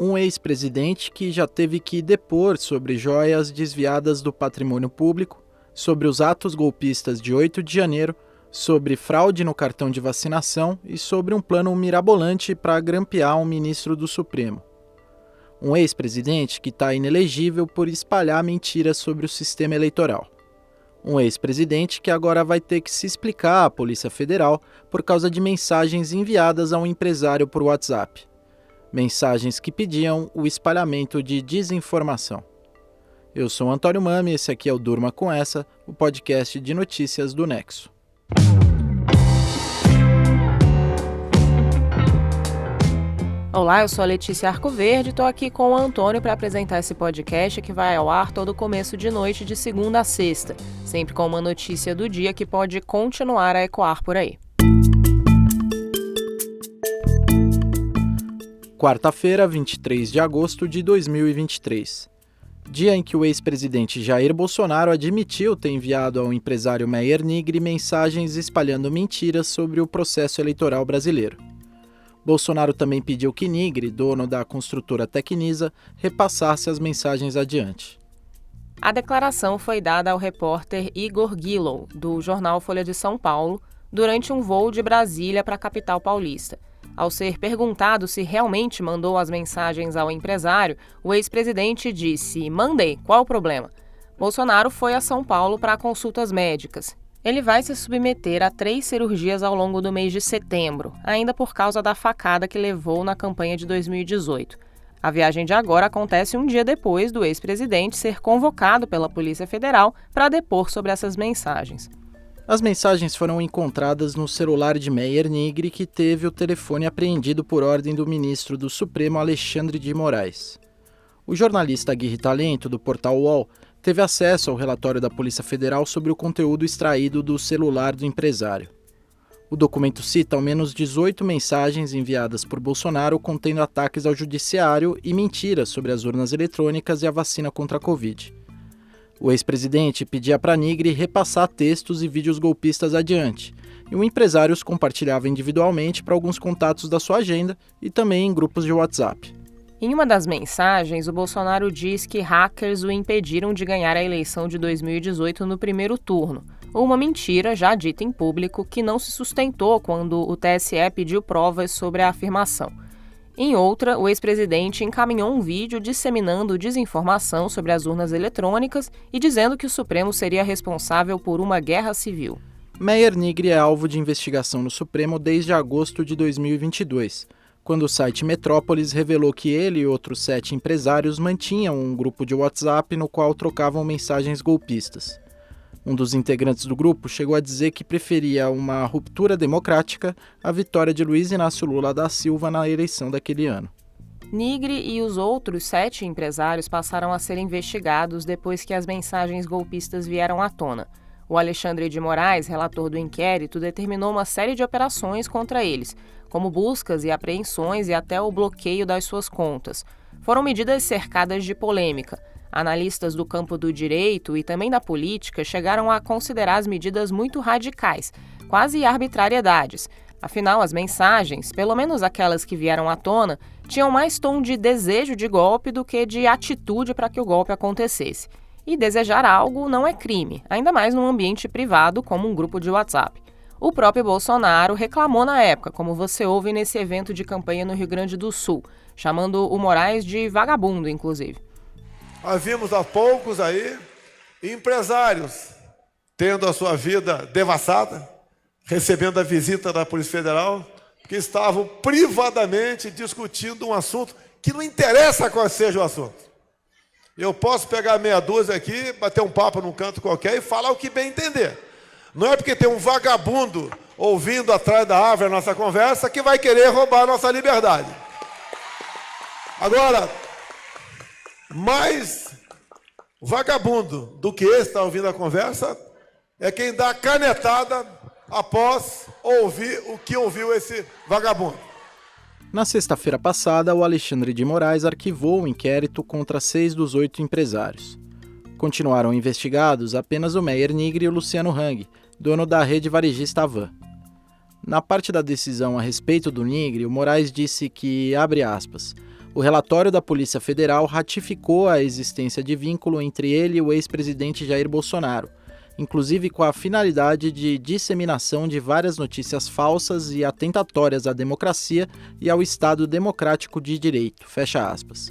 Um ex-presidente que já teve que depor sobre joias desviadas do patrimônio público, sobre os atos golpistas de 8 de janeiro, sobre fraude no cartão de vacinação e sobre um plano mirabolante para grampear um ministro do Supremo. Um ex-presidente que está inelegível por espalhar mentiras sobre o sistema eleitoral. Um ex-presidente que agora vai ter que se explicar à Polícia Federal por causa de mensagens enviadas a um empresário por WhatsApp. Mensagens que pediam o espalhamento de desinformação. Eu sou Antônio Mami e esse aqui é o Durma Com Essa, o podcast de notícias do Nexo. Olá, eu sou a Letícia Arcoverde e estou aqui com o Antônio para apresentar esse podcast que vai ao ar todo começo de noite de segunda a sexta, sempre com uma notícia do dia que pode continuar a ecoar por aí. Quarta-feira, 23 de agosto de 2023. Dia em que o ex-presidente Jair Bolsonaro admitiu ter enviado ao empresário Meyer Nigri mensagens espalhando mentiras sobre o processo eleitoral brasileiro. Bolsonaro também pediu que Nigri, dono da construtora Tecnisa, repassasse as mensagens adiante. A declaração foi dada ao repórter Igor Guillow, do jornal Folha de São Paulo, durante um voo de Brasília para a capital paulista. Ao ser perguntado se realmente mandou as mensagens ao empresário, o ex-presidente disse: "Mandei, qual o problema?" Bolsonaro foi a São Paulo para consultas médicas. Ele vai se submeter a 3 cirurgias ao longo do mês de setembro, ainda por causa da facada que levou na campanha de 2018. A viagem de agora acontece um dia depois do ex-presidente ser convocado pela Polícia Federal para depor sobre essas mensagens. As mensagens foram encontradas no celular de Meyer Nigri, que teve o telefone apreendido por ordem do ministro do Supremo Alexandre de Moraes. O jornalista Aguirre Talento, do portal UOL, teve acesso ao relatório da Polícia Federal sobre o conteúdo extraído do celular do empresário. O documento cita ao menos 18 mensagens enviadas por Bolsonaro contendo ataques ao judiciário e mentiras sobre as urnas eletrônicas e a vacina contra a Covid. O ex-presidente pedia para Nigri repassar textos e vídeos golpistas adiante, e o empresário os compartilhava individualmente para alguns contatos da sua agenda e também em grupos de WhatsApp. Em uma das mensagens, o Bolsonaro diz que hackers o impediram de ganhar a eleição de 2018 no primeiro turno, uma mentira já dita em público que não se sustentou quando o TSE pediu provas sobre a afirmação. Em outra, o ex-presidente encaminhou um vídeo disseminando desinformação sobre as urnas eletrônicas e dizendo que o Supremo seria responsável por uma guerra civil. Meyer Nigri é alvo de investigação no Supremo desde agosto de 2022, quando o site Metrópolis revelou que ele e outros 7 empresários mantinham um grupo de WhatsApp no qual trocavam mensagens golpistas. Um dos integrantes do grupo chegou a dizer que preferia uma ruptura democrática à vitória de Luiz Inácio Lula da Silva na eleição daquele ano. Nigri e os outros 7 empresários passaram a ser investigados depois que as mensagens golpistas vieram à tona. O Alexandre de Moraes, relator do inquérito, determinou uma série de operações contra eles, como buscas e apreensões e até o bloqueio das suas contas. Foram medidas cercadas de polêmica. Analistas do campo do direito e também da política chegaram a considerar as medidas muito radicais, quase arbitrariedades. Afinal, as mensagens, pelo menos aquelas que vieram à tona, tinham mais tom de desejo de golpe do que de atitude para que o golpe acontecesse. E desejar algo não é crime, ainda mais num ambiente privado como um grupo de WhatsApp. O próprio Bolsonaro reclamou na época, como você ouve nesse evento de campanha no Rio Grande do Sul, chamando o Moraes de vagabundo, inclusive. Nós vimos há poucos aí empresários tendo a sua vida devassada, recebendo a visita da Polícia Federal, que estavam privadamente discutindo um assunto que não interessa qual seja o assunto. Eu posso pegar meia dúzia aqui, bater um papo num canto qualquer e falar o que bem entender. Não é porque tem um vagabundo ouvindo atrás da árvore a nossa conversa que vai querer roubar a nossa liberdade. Agora, mais vagabundo do que esse está ouvindo a conversa é quem dá canetada após ouvir o que ouviu esse vagabundo. Na sexta-feira passada, o Alexandre de Moraes arquivou o inquérito contra 6 dos 8 empresários. Continuaram investigados apenas o Meyer Nigri e o Luciano Hang, dono da rede varejista Havan. Na parte da decisão a respeito do Nigri, o Moraes disse que, abre aspas, O relatório da Polícia Federal ratificou a existência de vínculo entre ele e o ex-presidente Jair Bolsonaro, inclusive com a finalidade de disseminação de várias notícias falsas e atentatórias à democracia e ao Estado Democrático de Direito. Fecha aspas.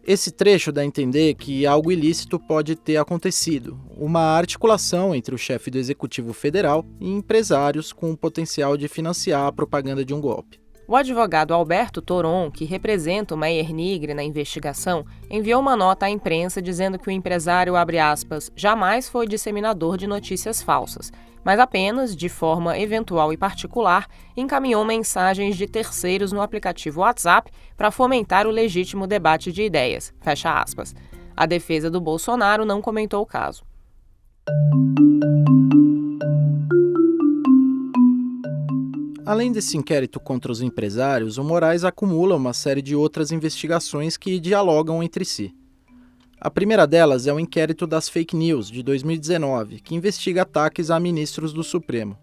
Esse trecho dá a entender que algo ilícito pode ter acontecido, uma articulação entre o chefe do Executivo Federal e empresários com o potencial de financiar a propaganda de um golpe. O advogado Alberto Toron, que representa o Meyer Nigre na investigação, enviou uma nota à imprensa dizendo que o empresário, abre aspas, jamais foi disseminador de notícias falsas, mas apenas, de forma eventual e particular, encaminhou mensagens de terceiros no aplicativo WhatsApp para fomentar o legítimo debate de ideias, fecha aspas. A defesa do Bolsonaro não comentou o caso. Além desse inquérito contra os empresários, o Moraes acumula uma série de outras investigações que dialogam entre si. A primeira delas é o inquérito das fake news, de 2019, que investiga ataques a ministros do Supremo.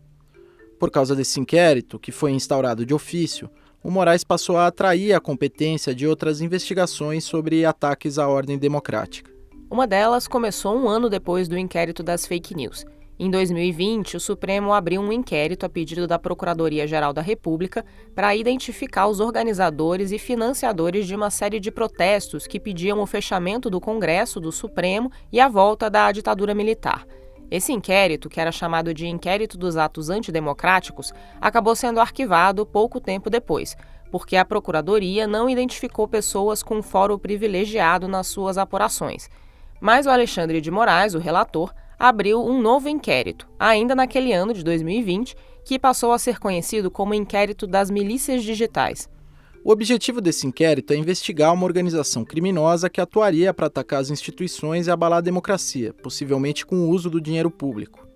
Por causa desse inquérito, que foi instaurado de ofício, o Moraes passou a atrair a competência de outras investigações sobre ataques à ordem democrática. Uma delas começou um ano depois do inquérito das fake news. Em 2020, o Supremo abriu um inquérito a pedido da Procuradoria-Geral da República para identificar os organizadores e financiadores de uma série de protestos que pediam o fechamento do Congresso, do Supremo e a volta da ditadura militar. Esse inquérito, que era chamado de Inquérito dos Atos Antidemocráticos, acabou sendo arquivado pouco tempo depois, porque a Procuradoria não identificou pessoas com foro privilegiado nas suas apurações. Mas o Alexandre de Moraes, o relator, abriu um novo inquérito, ainda naquele ano de 2020, que passou a ser conhecido como Inquérito das Milícias Digitais. O objetivo desse inquérito é investigar uma organização criminosa que atuaria para atacar as instituições e abalar a democracia, possivelmente com o uso do dinheiro público.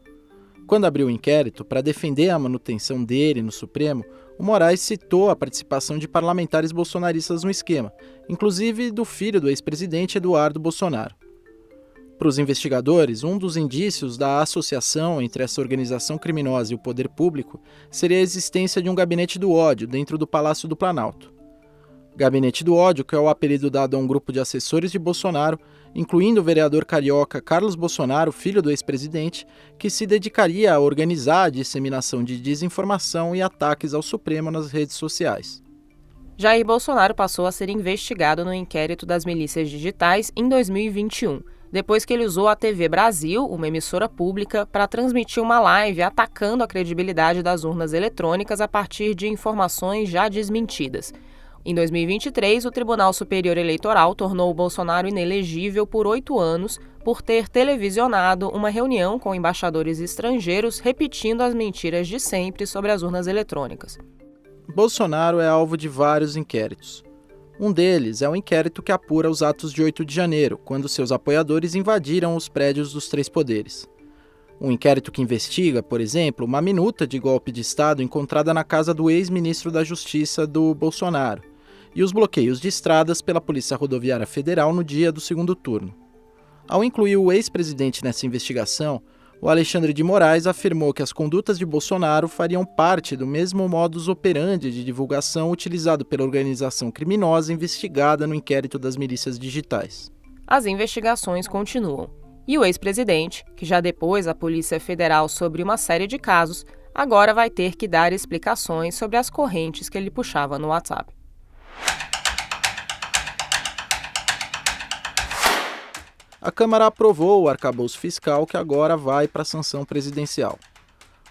Quando abriu o inquérito, para defender a manutenção dele no Supremo, o Moraes citou a participação de parlamentares bolsonaristas no esquema, inclusive do filho do ex-presidente Eduardo Bolsonaro. Para os investigadores, um dos indícios da associação entre essa organização criminosa e o poder público seria a existência de um gabinete do ódio dentro do Palácio do Planalto. Gabinete do ódio, que é o apelido dado a um grupo de assessores de Bolsonaro, incluindo o vereador carioca Carlos Bolsonaro, filho do ex-presidente, que se dedicaria a organizar a disseminação de desinformação e ataques ao Supremo nas redes sociais. Jair Bolsonaro passou a ser investigado no inquérito das milícias digitais em 2021. Depois que ele usou a TV Brasil, uma emissora pública, para transmitir uma live atacando a credibilidade das urnas eletrônicas a partir de informações já desmentidas. Em 2023, o Tribunal Superior Eleitoral tornou o Bolsonaro inelegível por 8 anos por ter televisionado uma reunião com embaixadores estrangeiros repetindo as mentiras de sempre sobre as urnas eletrônicas. Bolsonaro é alvo de vários inquéritos. Um deles é o inquérito que apura os atos de 8 de janeiro, quando seus apoiadores invadiram os prédios dos três poderes. Um inquérito que investiga, por exemplo, uma minuta de golpe de Estado encontrada na casa do ex-ministro da Justiça do Bolsonaro e os bloqueios de estradas pela Polícia Rodoviária Federal no dia do segundo turno. Ao incluir o ex-presidente nessa investigação, o Alexandre de Moraes afirmou que as condutas de Bolsonaro fariam parte do mesmo modus operandi de divulgação utilizado pela organização criminosa investigada no inquérito das milícias digitais. As investigações continuam. E o ex-presidente, que já depôs à Polícia Federal sobre uma série de casos, agora vai ter que dar explicações sobre as correntes que ele puxava no WhatsApp. A Câmara aprovou o arcabouço fiscal que agora vai para a sanção presidencial.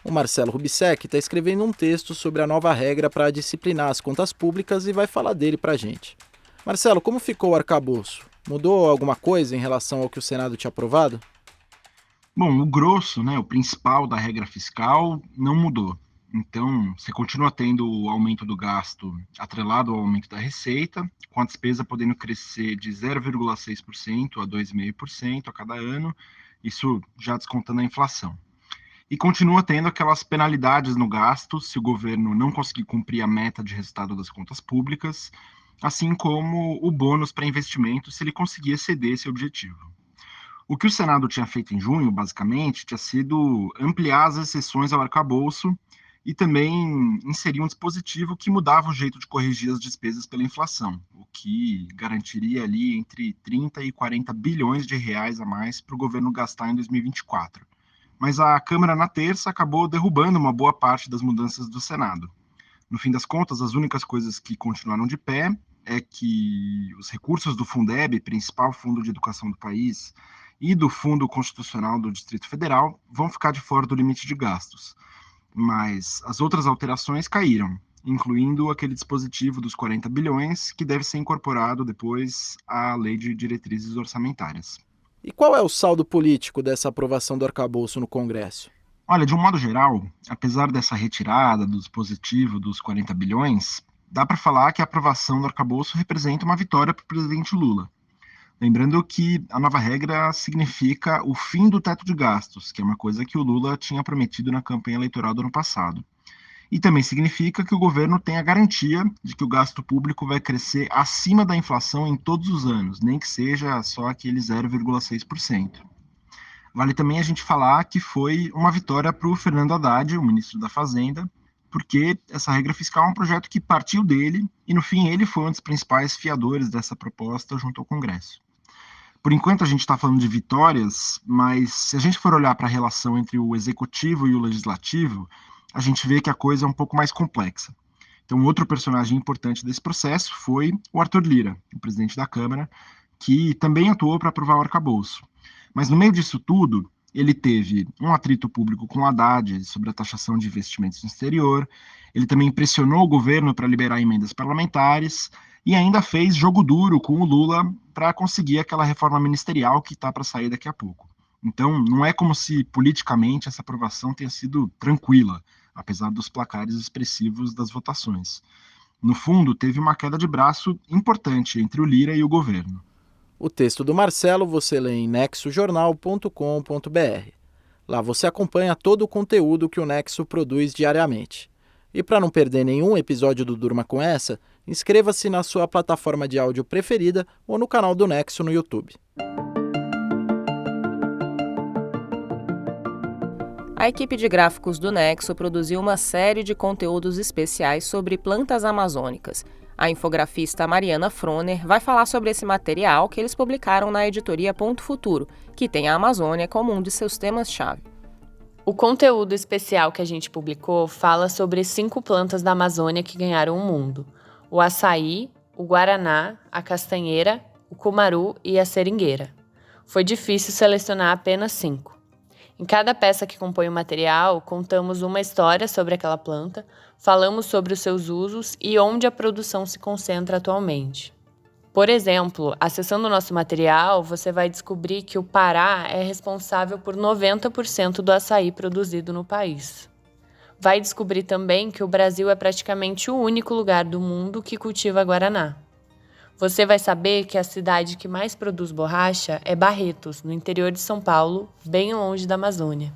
O Marcelo Rubissec está escrevendo um texto sobre a nova regra para disciplinar as contas públicas e vai falar dele para a gente. Marcelo, como ficou o arcabouço? Mudou alguma coisa em relação ao que o Senado tinha aprovado? Bom, o grosso, o principal da regra fiscal não mudou. Então, você continua tendo o aumento do gasto atrelado ao aumento da receita, com a despesa podendo crescer de 0,6% a 2,5% a cada ano, isso já descontando a inflação. E continua tendo aquelas penalidades no gasto se o governo não conseguir cumprir a meta de resultado das contas públicas, assim como o bônus para investimento se ele conseguir exceder esse objetivo. O que o Senado tinha feito em junho, basicamente, tinha sido ampliar as exceções ao arcabouço e também inserir um dispositivo que mudava o jeito de corrigir as despesas pela inflação, o que garantiria ali entre 30 e 40 bilhões de reais a mais para o governo gastar em 2024. Mas a Câmara, na terça, acabou derrubando uma boa parte das mudanças do Senado. No fim das contas, as únicas coisas que continuaram de pé é que os recursos do Fundeb, principal fundo de educação do país, e do Fundo Constitucional do Distrito Federal vão ficar de fora do limite de gastos. Mas as outras alterações caíram, incluindo aquele dispositivo dos 40 bilhões, que deve ser incorporado depois à Lei de Diretrizes Orçamentárias. E qual é o saldo político dessa aprovação do arcabouço no Congresso? Olha, de um modo geral, apesar dessa retirada do dispositivo dos 40 bilhões, dá para falar que a aprovação do arcabouço representa uma vitória para o presidente Lula. Lembrando que a nova regra significa o fim do teto de gastos, que é uma coisa que o Lula tinha prometido na campanha eleitoral do ano passado. E também significa que o governo tem a garantia de que o gasto público vai crescer acima da inflação em todos os anos, nem que seja só aquele 0,6%. Vale também a gente falar que foi uma vitória para o Fernando Haddad, o ministro da Fazenda, porque essa regra fiscal é um projeto que partiu dele e, no fim, ele foi um dos principais fiadores dessa proposta junto ao Congresso. Por enquanto, a gente está falando de vitórias, mas se a gente for olhar para a relação entre o executivo e o legislativo, a gente vê que a coisa é um pouco mais complexa. Então, outro personagem importante desse processo foi o Arthur Lira, o presidente da Câmara, que também atuou para aprovar o arcabouço. Mas no meio disso tudo, ele teve um atrito público com o Haddad sobre a taxação de investimentos no exterior, ele também pressionou o governo para liberar emendas parlamentares e ainda fez jogo duro com o Lula para conseguir aquela reforma ministerial que está para sair daqui a pouco. Então, não é como se politicamente essa aprovação tenha sido tranquila, apesar dos placares expressivos das votações. No fundo, teve uma queda de braço importante entre o Lira e o governo. O texto do Marcelo você lê em nexojornal.com.br. Lá você acompanha todo o conteúdo que o Nexo produz diariamente. E para não perder nenhum episódio do Durma Com Essa, inscreva-se na sua plataforma de áudio preferida ou no canal do Nexo no YouTube. A equipe de gráficos do Nexo produziu uma série de conteúdos especiais sobre plantas amazônicas. A infografista Mariana Froner vai falar sobre esse material que eles publicaram na editoria Ponto Futuro, que tem a Amazônia como um de seus temas-chave. O conteúdo especial que a gente publicou fala sobre 5 plantas da Amazônia que ganharam o mundo: o açaí, o guaraná, a castanheira, o cumaru e a seringueira. Foi difícil selecionar apenas 5. Em cada peça que compõe o material, contamos uma história sobre aquela planta, falamos sobre os seus usos e onde a produção se concentra atualmente. Por exemplo, acessando o nosso material, você vai descobrir que o Pará é responsável por 90% do açaí produzido no país. Vai descobrir também que o Brasil é praticamente o único lugar do mundo que cultiva guaraná. Você vai saber que a cidade que mais produz borracha é Barretos, no interior de São Paulo, bem longe da Amazônia.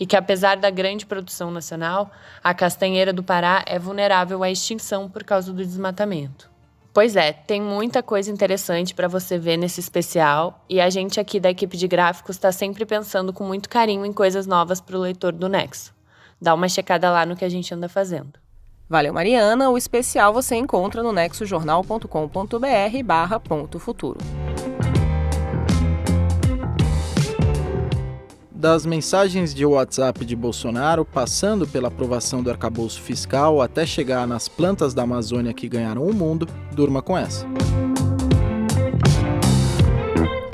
E que, apesar da grande produção nacional, a castanheira do Pará é vulnerável à extinção por causa do desmatamento. Pois é, tem muita coisa interessante para você ver nesse especial e a gente aqui da equipe de gráficos está sempre pensando com muito carinho em coisas novas para o leitor do Nexo. Dá uma checada lá no que a gente anda fazendo. Valeu, Mariana. O especial você encontra no nexojornal.com.br/pontofuturo. Das mensagens de WhatsApp de Bolsonaro, passando pela aprovação do arcabouço fiscal até chegar nas plantas da Amazônia que ganharam o mundo, durma com essa.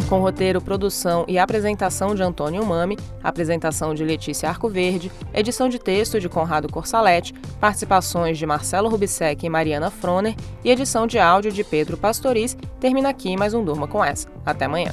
Com roteiro, produção e apresentação de Antônio Mami, apresentação de Letícia Arcoverde, edição de texto de Conrado Corsalete, participações de Marcelo Rubissec e Mariana Froner e edição de áudio de Pedro Pastoriz, termina aqui mais um Durma Com Essa. Até amanhã.